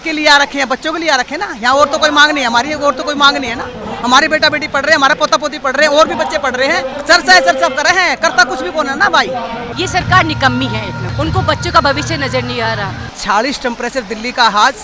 के लिए आ रखे हैं, बच्चों के लिए आ रखे हैं ना। यहाँ और तो कोई मांग नहीं है हमारी, और तो कोई मांग नहीं है ना। हमारे बेटा बेटी पढ़ रहे हैं, हमारे पोता पोती पढ़ रहे हैं, और भी बच्चे पढ़ रहे हैं। चर्चा है, चर्चा कर रहे हैं, करता कुछ भी कौन है ना भाई। ये सरकार निकम्मी है, उनको बच्चों का भविष्य नजर नहीं आ रहा। 40 टेम्परेचर दिल्ली का हाज,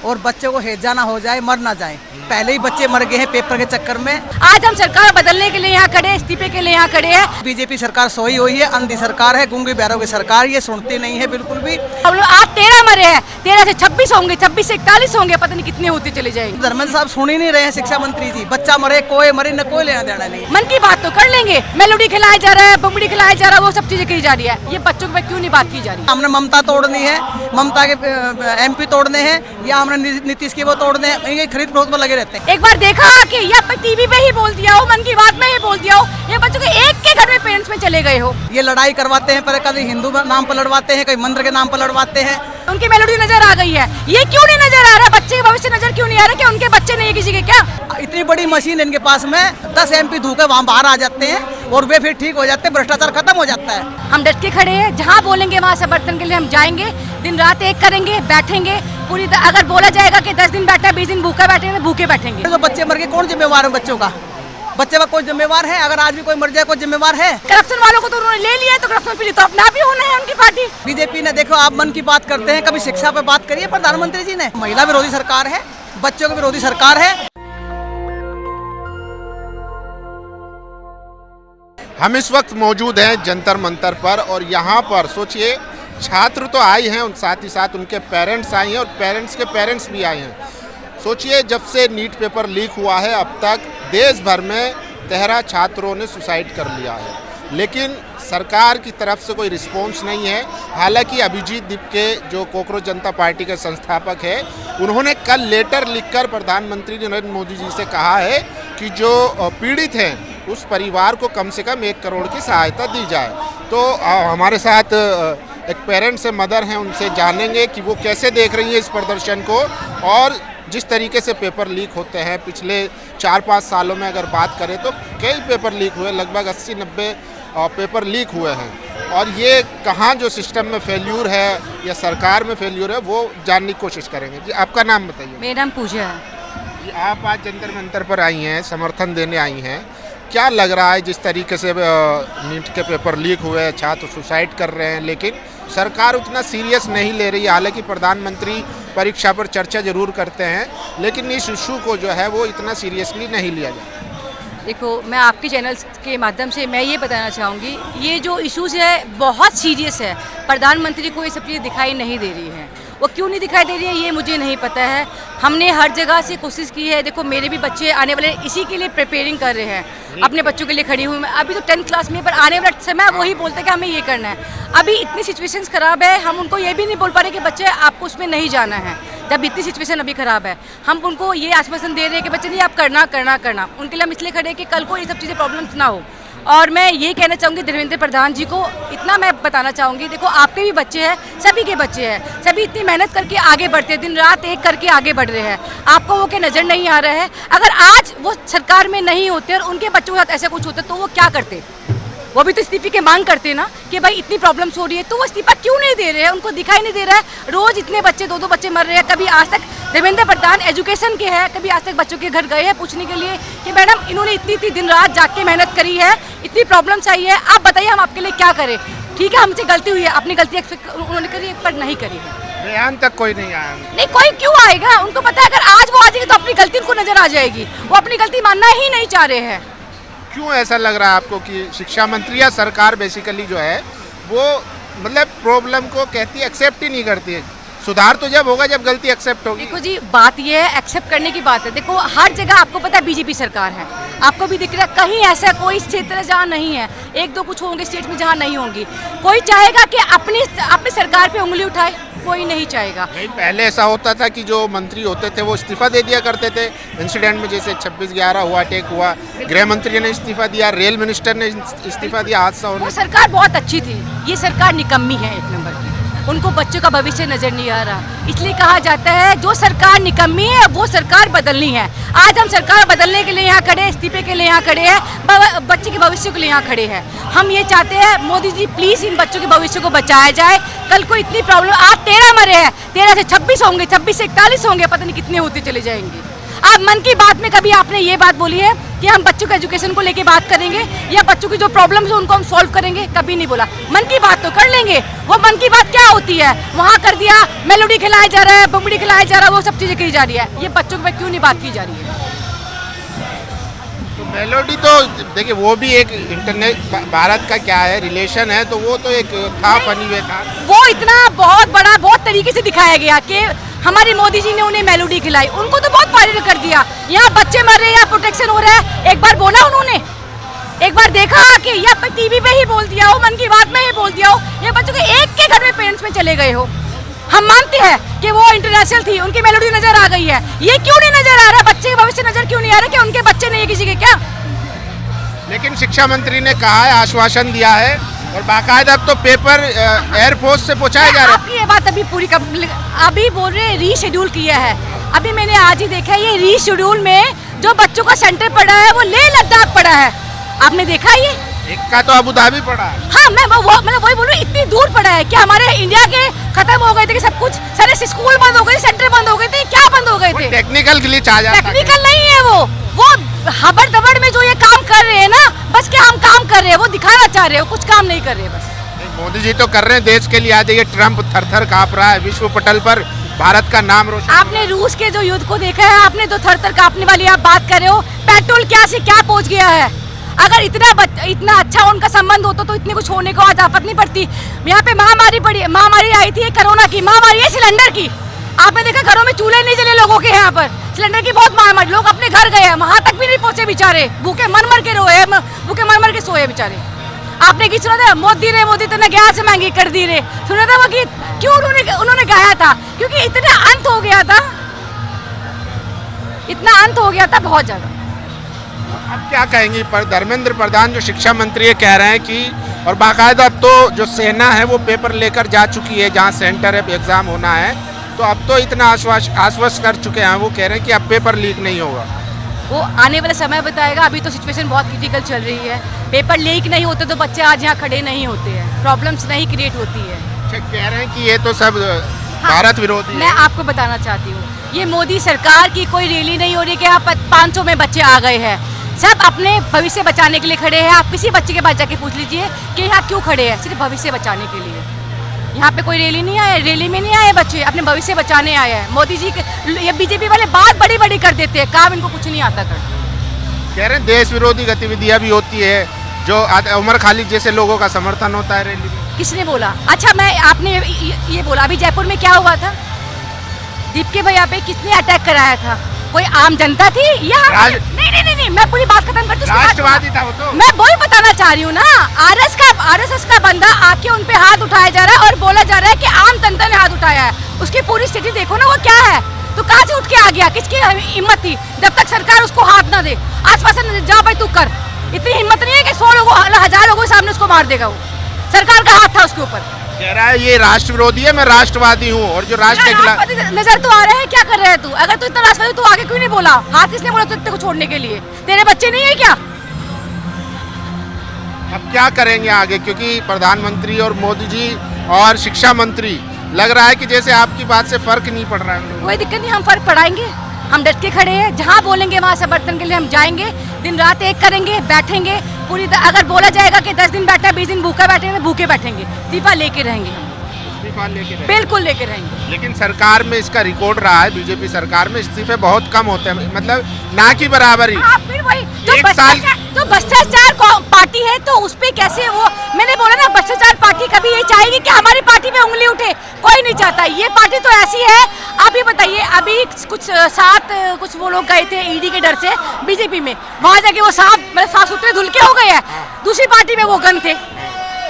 और बच्चों को हैजा ना हो जाए, मर ना जाए। पहले ही बच्चे मर गए हैं पेपर के चक्कर में। आज हम सरकार बदलने के लिए यहाँ खड़े, इस्तीफे के लिए यहाँ खड़े हैं। बीजेपी सरकार सोई हुई है, अंधी सरकार है, गूंगी बैरों की सरकार, ये सुनती नहीं है बिल्कुल भी। हम लोग आज 13 मरे हैं, 13 से 26 होंगे, 26 से 41 होंगे, पता नहीं कितने होते चले जाएंगे। धर्मेंद्र साहब सुन ही नहीं रहे हैं शिक्षा मंत्री जी। बच्चा मरे, कोई मरे, न कोई लेना देना नहीं। मन की बात तो कर लेंगे, मेलोडी खिलाया जा रहा है, बमड़ी खिलाया जा रहा है, वो सब चीजें की जा रही है। ये बच्चों पे क्यों नहीं बात की जा रही? हमने ममता तोड़नी है, ममता के MP तोड़ने हैं, या हमने नीतीश के वो तोड़ने हैं, ये खरीद फरोख्त में लगे रहते हैं। एक बार देखा कि या टीवी पे ही बोल दिया हो, मन की बात में ही बोल दिया हो, ये बच्चों के एक के घर में पेरेंट्स में चले गए हो। ये लड़ाई करवाते हैं, पर कभी हिंदू नाम पर लड़वाते हैं, कभी मंदिर के नाम पर लड़वाते हैं। उनकी मेलोडी नजर आ गई है, ये क्यों नहीं नजर आ रहा? बच्चे के भविष्य नजर क्यों नहीं आ रहा कि उनके बच्चे नहीं है किसी के? क्या इतनी बड़ी मशीन इनके पास में 10 MP धूके वहाँ बाहर आ जाते हैं, और वे फिर ठीक हो जाते हैं, भ्रष्टाचार खत्म हो जाता है। हम डट के खड़े हैं, जहाँ बोलेंगे वहाँ समर्थन के लिए हम जाएंगे, दिन रात एक करेंगे, बैठेंगे पूरी। अगर बोला जाएगा कि 10 दिन बैठा, 20 दिन भूखा बैठेंगे, तो भूखे बैठेंगे। तो बच्चे मर गए, कौन जिम्मेवार है बच्चों का? बच्चे का कोई जिम्मेवार है? अगर आज भी कोई मर जाए, कोई जिम्मेवार है? करप्शन वालों को तो उन्होंने ले लिया है, तो करप्शन फिर तो अपना भी होना है उनकी पार्टी। बीजेपी ने, देखो आप मन की बात करते हैं, कभी शिक्षा पे बात करिए। प्रधानमंत्री जी ने, महिला विरोधी सरकार है, बच्चों की विरोधी सरकार है। हम इस वक्त मौजूद हैं जंतर मंतर पर, और यहाँ पर सोचिए छात्र तो आए हैं, साथ ही साथ उनके पेरेंट्स आए हैं, और पेरेंट्स के पेरेंट्स भी आए हैं। सोचिए जब से नीट पेपर लीक हुआ है, अब तक देश भर में 13 छात्रों ने सुसाइड कर लिया है, लेकिन सरकार की तरफ से कोई रिस्पॉन्स नहीं है। हालांकि अभिजीत दीपके जो कॉकरोच जनता पार्टी के संस्थापक है, उन्होंने कल लेटर लिखकर प्रधानमंत्री नरेंद्र मोदी जी से कहा है कि जो पीड़ित हैं उस परिवार को कम से कम 1 करोड़ की सहायता दी जाए। तो हमारे साथ एक पेरेंट्स से मदर हैं, उनसे जानेंगे कि वो कैसे देख रही हैं इस प्रदर्शन को, और जिस तरीके से पेपर लीक होते हैं पिछले 4-5 सालों में अगर बात करें तो कई पेपर लीक हुए, लगभग 80-90 पेपर लीक हुए हैं, और ये कहाँ जो सिस्टम में फेल्यूर है या सरकार में फेल्यूर है, वो जानने की कोशिश करेंगे। जी आपका नाम बताइए। मेरा नाम पूजा है। जी आप आज जंतर मंतर पर आई हैं, समर्थन देने आई हैं, क्या लग रहा है जिस तरीके से नीट के पेपर लीक हुए, छात्र सुसाइड कर रहे हैं, लेकिन सरकार उतना सीरियस नहीं ले रही है? हालांकि प्रधानमंत्री परीक्षा पर चर्चा जरूर करते हैं, लेकिन इस इशू को जो है वो इतना सीरियसली नहीं लिया जाता। देखो, मैं आपके चैनल के माध्यम से मैं ये बताना चाहूँगी, ये जो इश्यूज़ है बहुत सीरियस है। प्रधानमंत्री को ये सब चीज़ें दिखाई नहीं दे रही हैं। वो क्यों नहीं दिखाई दे रही है ये मुझे नहीं पता है। हमने हर जगह से कोशिश की है। देखो, मेरे भी बच्चे आने वाले इसी के लिए प्रिपेयरिंग कर रहे हैं, अपने बच्चों के लिए खड़ी हुई मैं। अभी तो 10th क्लास में, पर आने वाला समय वही बोलते हैं कि हमें ये करना है। अभी इतनी सिचुएशंस ख़राब है, हम उनको ये भी नहीं बोल पा रहे कि बच्चे आपको उसमें नहीं जाना है। जब इतनी सिचुएशन अभी ख़राब है, हम उनको ये आश्वासन दे रहे हैं कि बच्चे नहीं, आप करना करना करना। उनके लिए हम इसलिए खड़े हैं कि कल को ये सब चीज़ें प्रॉब्लम्स ना हो। और मैं ये कहना चाहूँगी धर्मेंद्र प्रधान जी को, इतना मैं बताना चाहूँगी, देखो आपके भी बच्चे हैं, सभी के बच्चे हैं, सभी इतनी मेहनत करके आगे बढ़ते हैं, दिन रात एक करके आगे बढ़ रहे हैं। आपको वो के नज़र नहीं आ रहा है। अगर आज वो सरकार में नहीं होते और उनके बच्चों के साथ ऐसा कुछ होता तो वो क्या करते? वो भी तो इस्तीफे की मांग करते ना कि भाई इतनी प्रॉब्लम्स हो रही है, तो वो इस्तीफा क्यों नहीं दे रहे हैं? उनको दिखाई नहीं दे रहा है। रोज इतने बच्चे, 2-2 बच्चे मर रहे हैं। कभी आज तक धर्मेंद्र प्रधान एजुकेशन के हैं, कभी आज तक बच्चों के घर गए हैं पूछने के लिए कि मैडम इन्होंने इतनी दिन रात जाग के मेहनत करी है, इतनी प्रॉब्लम्स आई है, आप बताइए हम आपके लिए क्या करें? ठीक है, हमसे गलती हुई है, अपनी गलती उन्होंने करी पर नहीं करी है। बयान तक कोई नहीं आया। नहीं, कोई क्यों आएगा? उनको पता है अगर आज वो आ जाएगी तो अपनी गलती उनको नजर आ जाएगी। वो अपनी गलती मानना ही नहीं चाह रहे हैं। क्यों ऐसा लग रहा है आपको कि शिक्षा मंत्री या सरकार बेसिकली जो है वो मतलब प्रॉब्लम को कहती है, एक्सेप्ट ही नहीं करती है? सुधार तो जब होगा जब गलती एक्सेप्ट होगी। देखो जी, बात ये है, एक्सेप्ट करने की बात है। देखो हर जगह आपको पता है बीजेपी सरकार है, आपको भी दिख रहा है। कहीं ऐसा कोई क्षेत्र है जहाँ नहीं है, 1-2 कुछ होंगे स्टेट में जहाँ नहीं होंगी। कोई चाहेगा कि अपनी सरकार पे उंगली उठाए? कोई नहीं चाहेगा। नहीं, पहले ऐसा होता था कि जो मंत्री होते थे वो इस्तीफा दे दिया करते थे। इंसिडेंट में जैसे 26/11 हुआ, अटैक हुआ, गृह मंत्री ने इस्तीफा दिया, रेल मिनिस्टर ने इस्तीफा दिया, हादसा होने। वो सरकार बहुत अच्छी थी, ये सरकार निकम्मी है 1 नंबर की। उनको बच्चों का भविष्य नजर नहीं आ रहा। इसलिए कहा जाता है जो सरकार निकम्मी है वो सरकार बदलनी है। आज हम सरकार बदलने के लिए यहाँ खड़े हैं, इस्तीफे के लिए यहाँ खड़े हैं, बच्चे के भविष्य के लिए यहाँ खड़े हैं। हम ये चाहते हैं मोदी जी प्लीज इन बच्चों के भविष्य को बचाया जाए। कल को इतनी प्रॉब्लम, आज 13 मरे हैं, 13 से 26 होंगे, 26 से 41 होंगे, पता नहीं कितने होते चले जाएंगे। आप मन की बात में कभी आपने ये बात बोली है कि हम बच्चों के एजुकेशन को लेके बात करेंगे या बच्चों की जो प्रॉब्लम्स है उनको हम सॉल्व करेंगे? कभी नहीं बोला। मन की बात तो कर लेंगे, वो मन की बात क्या होती है? वहाँ कर दिया, मेलोडी खिलाया जा रहा है, बम्बड़ी खिलाया जा रहा है, वो सब चीजें की जा रही है। ये बच्चों पे क्यों नहीं बात की जा रही है? तो मेलोडी तो देखिए वो भी एक इंटरनेट भारत का क्या है रिलेशन है, तो वो तो एक था, फनी वे था। वो इतना बहुत बड़ा बहुत तरीके से दिखाया गया कि हमारे मोदी जी ने उन्हें मेलोडी खिलाई, उनको तो बहुत वायरल कर दिया। यहाँ बच्चे मर रहे हैं, यहाँ प्रोटेक्शन हो रहा है, एक बार बोला उन्होंने? एक बार देखा कि या टीवी पे ही बोल दिया हो, मन की बात में ही बोल दिया हो, या बच्चों के एक के घर में पेरेंट्स में चले गए हो? हम मानते हैं कि वो इंटरनेशनल थी, उनकी मेलोडी नजर आ गई है, ये क्यों नहीं नजर आ रहा? बच्चे के भविष्य नजर क्यों नहीं आ रहा? कि उनके बच्चे नहीं है किसी के क्या? लेकिन शिक्षा मंत्री ने कहा है, आश्वासन दिया है और बाकायदा अब तो पेपर एयरफोर्स से पहुंचाया जा रहा है। आपकी ये बात अभी पूरी अभी बोल रहे रीशेड्यूल किया है। अभी मैंने आज ही देखा है, ये रीशेड्यूल में जो बच्चों का सेंटर पड़ा है वो लेह लद्दाख पड़ा है। आपने देखा ये? एक का तो अबू धाबी पड़ा है। हाँ, मैं वही बोल रही हूँ, इतनी दूर पड़ा है कि हमारे इंडिया के खत्म हो गए थे कि सब कुछ, सारे स्कूल बंद हो गए, सेंटर बंद हो गए थे, क्या बंद हो गए थे? टेक्निकल ग्लिच आ जाता है। टेक्निकल नहीं है वो हबड़ दबड़ में जो ये काम कर रहे हैं ना, बस क्या हम काम कर रहे हैं, वो दिखाना चाह रहे हो, कुछ काम नहीं कर रहे हैं बस। मोदी जी तो कर रहे हैं देश के लिए। आज ये ट्रम्प थर-थर कांप रहा है, विश्व पटल पर भारत का नाम रोशन। आपने रूस के जो युद्ध को देखा है, आपने तो थर-थर कांपने वाली आप बात कर रहे हो। पेट्रोल क्या से क्या पहुंच गया है? अगर इतना अच्छा उनका संबंध होता तो इतने कुछ होने को आज आफत नहीं पड़ती। यहाँ पे महामारी आई थी, कोरोना की महामारी है, सिलेंडर की। आपने देखा घरों में चूल्हे नहीं जले लोगों के, यहाँ पर सिलेंडर की बहुत महामारी, लोग अपने घर गए हैं, वहां तक भी नहीं पहुंचे बेचारे, भूखे मर मर के रोए, भूखे मर मर के सोए बेचारे। आपने गीत सुना था, मोदी ने गैस महंगी कर दी रे, सुना था वो गीत? क्यों उन्होंने गाया था? क्योंकि इतना अंत हो गया था, इतना अंत हो गया था बहुत ज्यादा। अब क्या कहेंगी पर धर्मेंद्र प्रधान जो शिक्षा मंत्री है कह रहे हैं कि, और बाकायदा अब तो जो सेना है वो पेपर लेकर जा चुकी है जहाँ सेंटर है एग्जाम होना है, तो अब तो इतना आश्वस्त कर चुके हैं, वो कह रहे हैं कि अब पेपर लीक नहीं होगा। वो आने वाला समय बताएगा। अभी तो सिचुएशन बहुत क्रिटिकल चल रही है। पेपर लीक नहीं होते तो बच्चे आज यहाँ खड़े नहीं होते हैं, प्रॉब्लम्स नहीं क्रिएट होती है। कह रहे हैं कि ये तो सब भारत विरोधी मैं आपको बताना चाहती हूँ, ये मोदी सरकार की कोई रैली नहीं हो रही कि यहाँ 500 में बच्चे आ गए हैं। सब अपने भविष्य बचाने के लिए खड़े हैं। आप किसी बच्चे के पास जाके पूछ लीजिए कि यहाँ क्यों खड़े हैं, सिर्फ भविष्य बचाने के लिए। यहाँ पे कोई रैली नहीं आया, रैली में नहीं आए बच्चे, अपने भविष्य बचाने आए हैं। मोदी जी के ये बीजेपी वाले बात बड़ी बड़ी कर देते हैं, काम इनको कुछ नहीं आता कर। कह रहे हैं देश विरोधी गतिविधियां भी होती है, जो उमर खालिद जैसे लोगों का समर्थन होता है रैली में। किसने बोला? अच्छा, आपने ये बोला अभी जयपुर में क्या हुआ था? दीपके भैया पे किसने अटैक कराया था? कोई आम जनता थी या नहीं, मैं पूरी बात खत्म करती हूँ। राष्ट्रवादी था वो तो। मैं वही बताना चाह रही हूँ ना, आरएसएस का बंदा आके उन पे हाथ उठाया जा रहा है और बोला जा रहा है कि आम जनता ने हाथ उठाया है। उसकी पूरी स्थिति देखो ना, वो क्या है। तो कहाँ से उठ के आ गया? किसकी हिम्मत थी? जब तक सरकार उसको हाथ ना दे, आश्वासन जा भाई तू कर, इतनी हिम्मत नहीं है कि 100 लोगों 1000 लोगों के सामने उसको मार देगा। वो सरकार का हाथ था उसके ऊपर। कह रहा है ये राष्ट्र विरोधी है, मैं राष्ट्रवादी हूँ, और जो राष्ट्र के खिलाफ नजर तो आ रहा है। क्या कर रहा है तू? अगर तू इतना राष्ट्रवादी, तू आगे क्यों नहीं बोला? हाथ किसने बोला तुझे को छोड़ने के लिए? तेरे बच्चे नहीं है क्या? अब क्या करेंगे आगे, क्योंकि प्रधानमंत्री और मोदी जी और शिक्षा मंत्री लग रहा है कि जैसे आपकी बात से फर्क नहीं पड़ रहा है। कोई दिक्कत नहीं, हम फर्क पड़ाएंगे, हम डट के खड़े हैं। जहाँ बोलेंगे वहाँ समर्थन के लिए हम जाएंगे, दिन रात एक करेंगे, बैठेंगे पूरी। अगर बोला जाएगा कि 10 दिन बैठा 20 दिन भूखा बैठेंगे, भूखे बैठेंगे, इस्तीफा लेके रहेंगे हम, बिल्कुल लेके रहेंगे। लेकिन सरकार में इसका रिकॉर्ड रहा है, बीजेपी सरकार में इस्तीफे बहुत कम होते हैं, मतलब ना की बराबरी। फिर वही जो भ्रष्टाचार पार्टी है, तो उस पे कैसे वो, मैंने बोला ना, भ्रष्टाचार पार्टी कभी ये चाहेगी कि हमारी पार्टी पे उंगली उठे? कोई नहीं चाहता। ये पार्टी तो ऐसी है। आप ही बताइए, अभी कुछ वो लोग गए थे ईडी के डर से बीजेपी में, वहां जाके वो साफ सुथरे धुल के हो गए हैं। दूसरी पार्टी में वो गन थे।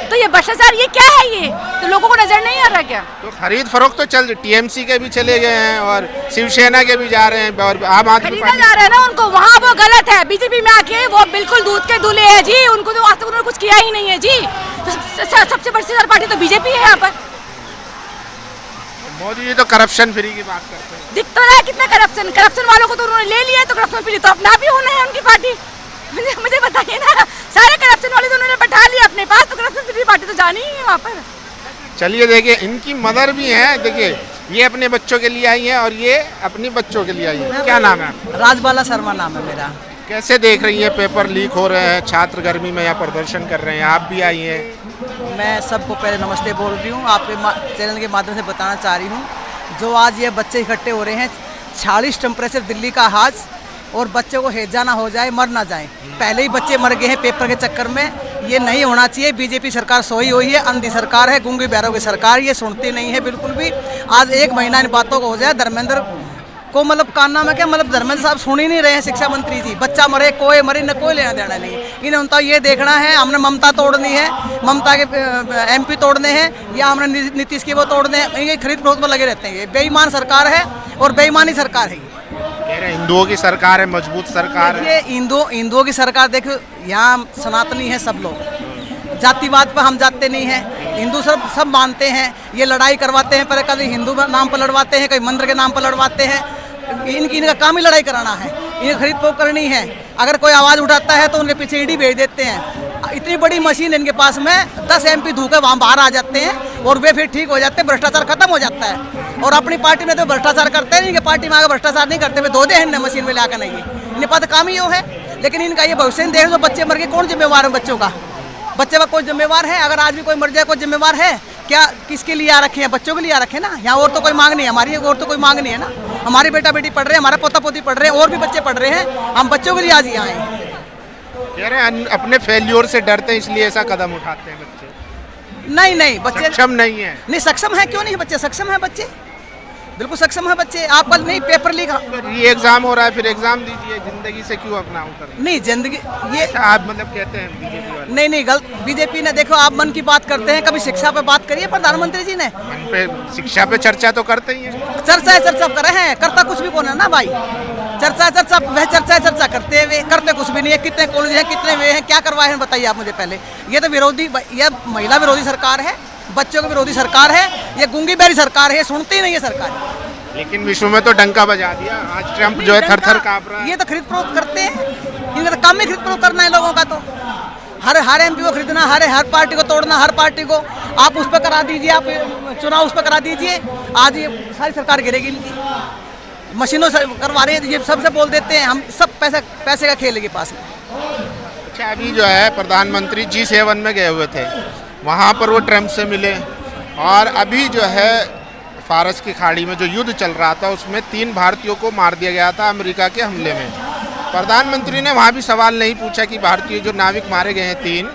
तो ये भ्रष्टाचार ये क्या है? ये तो लोगों को नजर नहीं आ रहा क्या? तो खरीद फरोख्त तो चल, टीएमसी के भी चले गए हैं और शिवसेना के भी जा रहे हैं, और आम आदमी पार्टी जा रहे हैं ना उनको, वहाँ वो गलत है। बीजेपी में आके वो बिल्कुल दूध के दूल्हे हैं जी, उनको तो आज तक उन्होंने कुछ किया ही नहीं है जी। तो सबसे बड़ी पार्टी तो बीजेपी है यहाँ पर। मोदी जी तो करप्शन फ्री की बात करते हैं। दिख तो रहा है कितना करप्शन वालों को तो उन्होंने ले लिया है, तो करप्शन फ्री तो अपना भी होना है उनकी पार्टी। मुझे बताइए ना, सारे करप्शन वाले तो उन्होंने बैठा लिया अपने पास, तो करप्शन फ्री पार्टी तो जानी ही है वहाँ पर। चलिए देखिए, इनकी मदर भी हैं, देखिए ये अपने बच्चों के लिए आई हैं और ये अपनी बच्चों के लिए आई हैं। क्या नाम है आपका? राजबाला शर्मा नाम है मेरा। कैसे देख रही है, पेपर लीक हो रहे हैं, छात्र गर्मी में यहाँ प्रदर्शन कर रहे हैं, आप भी आई हैं। मैं सबको पहले नमस्ते बोल रही हूँ, आपके चैनल के माध्यम से बताना चाह रही हूँ, जो आज ये बच्चे इकट्ठे हो रहे हैं, 46 टेम्परेचर दिल्ली का आज, और बच्चों को हैजा ना हो जाए, मर ना जाए। पहले ही बच्चे मर गए हैं पेपर के चक्कर में, ये नहीं होना चाहिए। बीजेपी सरकार सोई हुई है, अंधी सरकार है, गूंगी बैरों की सरकार, ये सुनती नहीं है बिल्कुल भी। आज 1 महीना इन बातों को हो जाए, धर्मेंद्र को मतलब कानना में क्या मतलब, धर्मेंद्र साहब सुन ही नहीं रहे हैं शिक्षा मंत्री जी। बच्चा मरे, कोई मरे, न कोई लेना देना नहीं। इन्हें उनका ये देखना है, हमने ममता तोड़नी है, ममता के MP तोड़ने हैं, या हमने नीतीश के वो तोड़ने हैं। ये खरीद फरोख्त में लगे रहते हैं। ये बेईमान सरकार है और बेईमानी सरकार है। कह रहे हैं हिंदुओं की सरकार है, मजबूत सरकार है। ये हिंदुओं की सरकार, देखो यहाँ सनातनी है सब लोग, जातिवाद पर हम जाते नहीं हैं, हिंदू सब मानते हैं। ये लड़ाई करवाते हैं, पर कभी हिंदू नाम पर लड़वाते हैं, कभी मंदिर के नाम पर लड़वाते हैं। इनका काम ही लड़ाई कराना है, इन्हें खरीद फरोख्त करनी है। अगर कोई आवाज़ उठाता है तो उनके पीछे ईडी भेज देते हैं। इतनी बड़ी मशीन इनके पास में, 10 MP धूके वहाँ बाहर आ जाते हैं और वे फिर ठीक हो जाते हैं, भ्रष्टाचार खत्म हो जाता है। और अपनी पार्टी में तो भ्रष्टाचार करते हैं, इनके पार्टी में आगे भ्रष्टाचार नहीं करते, वे धो दे हैं मशीन में लाकर नहीं। इनके पास काम ही वो है। लेकिन इनका ये भविष्य देख लो, बच्चे मर गए, कौन जिम्मेवार है बच्चों का? बच्चे का कोई जिम्मेवार है? अगर आज भी कोई मर जाए, कोई जिम्मेवार है क्या? किसके लिए आ रखे हैं? बच्चों के लिए आ रखे हैं ना। यहाँ और तो कोई मांग नहीं है हमारी, और तो कोई मांग नहीं है ना। हमारे बेटा बेटी पढ़ रहे हैं, हमारे पोता पोती पढ़ रहे हैं, और भी बच्चे पढ़ रहे हैं। हम बच्चों के लिए आज यहाँ आए। कह रहे हैं अपने फेल्योर से डरते हैं, इसलिए ऐसा कदम उठाते हैं बच्चे। नहीं, बच्चे सक्षम नहीं है। नहीं, सक्षम है, क्यों नहीं है बच्चे? सक्षम है बच्चे, बिल्कुल सक्षम है बच्चे। आप कल नहीं पेपर लीक, ये एग्जाम हो रहा है, फिर एग्जाम दीजिए, जिंदगी से क्यों अपना उतर? नहीं जिंदगी ये आप मतलब कहते हैं बीजेपी वाले? नहीं गलत। बीजेपी ने, देखो आप मन की बात करते हैं, कभी शिक्षा पे बात करिए प्रधानमंत्री जी ने। मन पे, शिक्षा पे चर्चा तो करते ही हैं। चर्चा कर रहे हैं, करता कुछ भी कौन है ना भाई। वह चर्चा करते हैं, वे करते कुछ भी नहीं है। कितने कॉलेज हैं, कितने वे हैं, क्या करवाए हैं बताइए आप मुझे पहले। ये तो विरोधी, ये महिला विरोधी सरकार है, बच्चों की विरोधी सरकार है, ये गूंगी बैरी सरकार है, ये सुनती नहीं है सरकार। लेकिन विश्व में तो डंका बजा दिया, आज ट्रम्प जो है थर-थर कांप रहा है। ये तो खरीद फरोख्त करते हैं, इनका तो काम ही खरीद फरोख्त करना है लोगों का। तो हर MP को खरीदना, हर पार्टी को तोड़ना, हर पार्टी को आप उस पर करा दीजिए, आप चुनाव उस पर करा दीजिए। आज ये सारी सरकार गिरेगी इनकी। मशीनों से करवा रहे हैं, ये सबसे बोल देते हैं, हम सब पैसे का खेल है के पास में। अच्छा, अभी जो है प्रधानमंत्री G7 में गए हुए थे, वहाँ पर वो ट्रम्प से मिले, और अभी जो है फारस की खाड़ी में जो युद्ध चल रहा था, उसमें 3 भारतीयों को मार दिया गया था अमेरिका के हमले में। प्रधानमंत्री ने वहाँ भी सवाल नहीं पूछा कि भारतीय जो नाविक मारे गए हैं 3,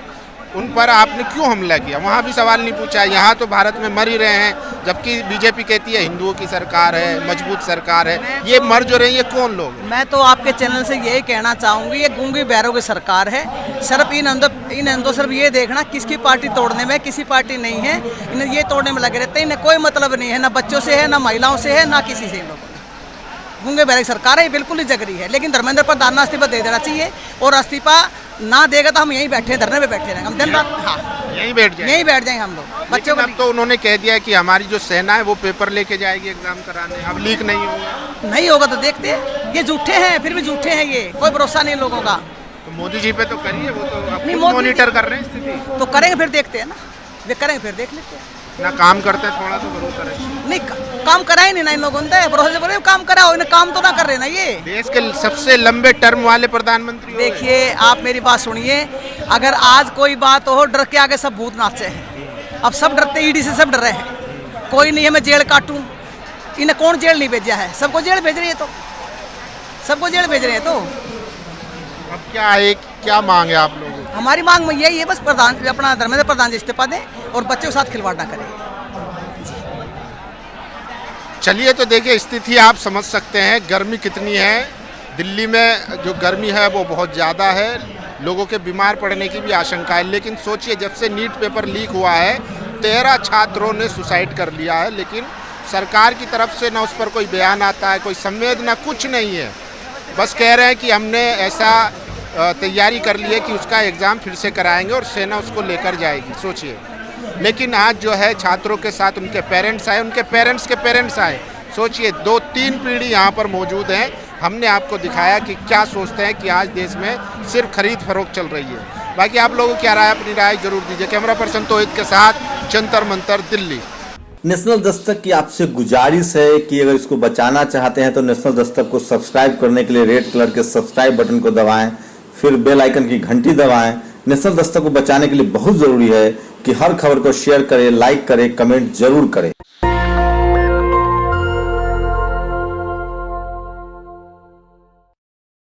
उन पर आपने क्यों हमला किया, वहाँ भी सवाल नहीं पूछा। यहाँ तो भारत में मर ही रहे हैं, जबकि बीजेपी कहती है हिंदुओं की सरकार है, मजबूत सरकार है। ये मर जो रहे हैं, ये कौन लोग? मैं तो आपके चैनल से यही कहना चाहूँगी, ये गूंगी बैरों की सरकार है। सिर्फ इन अंदर सिर्फ ये देखना किसकी पार्टी तोड़ने में, किसी पार्टी नहीं है, इन्हें ये तोड़ने में लगे रहते हैं। इन्हें कोई मतलब नहीं है, ना बच्चों से है, ना महिलाओं से है, ना किसी से। इन लोगों गूंगे बैरे की सरकार है, ये बिल्कुल ही जगरी है। लेकिन धर्मेंद्र प्रधान ने इस्तीफा दे देना चाहिए, और इस्तीफा ना देगा तो हम यहीं बैठे, धरने में बैठे रहेंगे हम दिन रात। हाँ, यहीं बैठ जाएंगे हम लोग। बच्चों को अब तो उन्होंने कह दिया कि हमारी जो सेना है वो पेपर लेके जाएगी एग्जाम कराने, अब लीक नहीं होगा तो देखते हैं। ये झूठे हैं, फिर भी झूठे हैं, ये कोई भरोसा नहीं लोगों का। तो मोदी जी पे तो करिए, वो तो नहीं, मॉनिटर कर रहे हैं स्थिति। तो करेंगे, फिर देखते हैं ना, वे करेंगे फिर देख लेते हैं ना। काम करते हैं, थोड़ा तो भरोसा रहे। नहीं, काम करा ही नहीं ना इन लोगों ने, भरोसे पर काम कराओ, इन्हें काम तो ना कर रहे ना। ये देश के सबसे लंबे टर्म वाले प्रधानमंत्री। देखिए, आप मेरी बात सुनिए, अगर आज कोई बात हो, डर के आगे सब भूत नाचे हैं। अब सब डरते, ईडी से सब डर रहे हैं। कोई नहीं है मैं जेल काटूं, इन्हें कौन जेल नहीं भेजा है? सबको जेल भेज रही है, तो सबको जेल भेज रहे हैं। तो अब क्या मांग है आप लोगों? हमारी मांग में यही है, बस अपना धर्मेंद्र प्रधान जी इस्तीफा दें और बच्चों के साथ खिलवाड़ ना करें। चलिए, तो देखिए स्थिति आप समझ सकते हैं, गर्मी कितनी है। दिल्ली में जो गर्मी है वो बहुत ज़्यादा है, लोगों के बीमार पड़ने की भी आशंका है। लेकिन सोचिए, जब से नीट पेपर लीक हुआ है, 13 छात्रों ने सुसाइड कर लिया है, लेकिन सरकार की तरफ से ना उस पर कोई बयान आता है, कोई संवेदना, कुछ नहीं है। बस कह रहे हैं कि हमने ऐसा तैयारी कर ली है कि उसका एग्ज़ाम फिर से कराएंगे और सेना उसको लेकर जाएगी। सोचिए, लेकिन आज जो है छात्रों के साथ उनके पेरेंट्स आए, उनके पेरेंट्स के पेरेंट्स आए। सोचिए 2-3 पीढ़ी यहाँ पर मौजूद हैं। हमने आपको दिखाया कि क्या सोचते हैं कि आज देश में सिर्फ खरीद फरोख्त चल रही है। बाकी आप लोगों की क्या राय, अपनी राय जरूर दीजिए। कैमरा पर्सन तोहिद के साथ जंतर मंतर, दिल्ली। नेशनल दस्तक की आपसे गुजारिश है कि अगर इसको बचाना चाहते हैं तो नेशनल दस्तक को सब्सक्राइब करने के लिए रेड कलर के सब्सक्राइब बटन को दबाएं, फिर बेल आइकन की घंटी दबाएं। नेशनल दस्तक को बचाने के लिए बहुत जरूरी है कि हर खबर को शेयर करें, लाइक करें, कमेंट जरूर करें।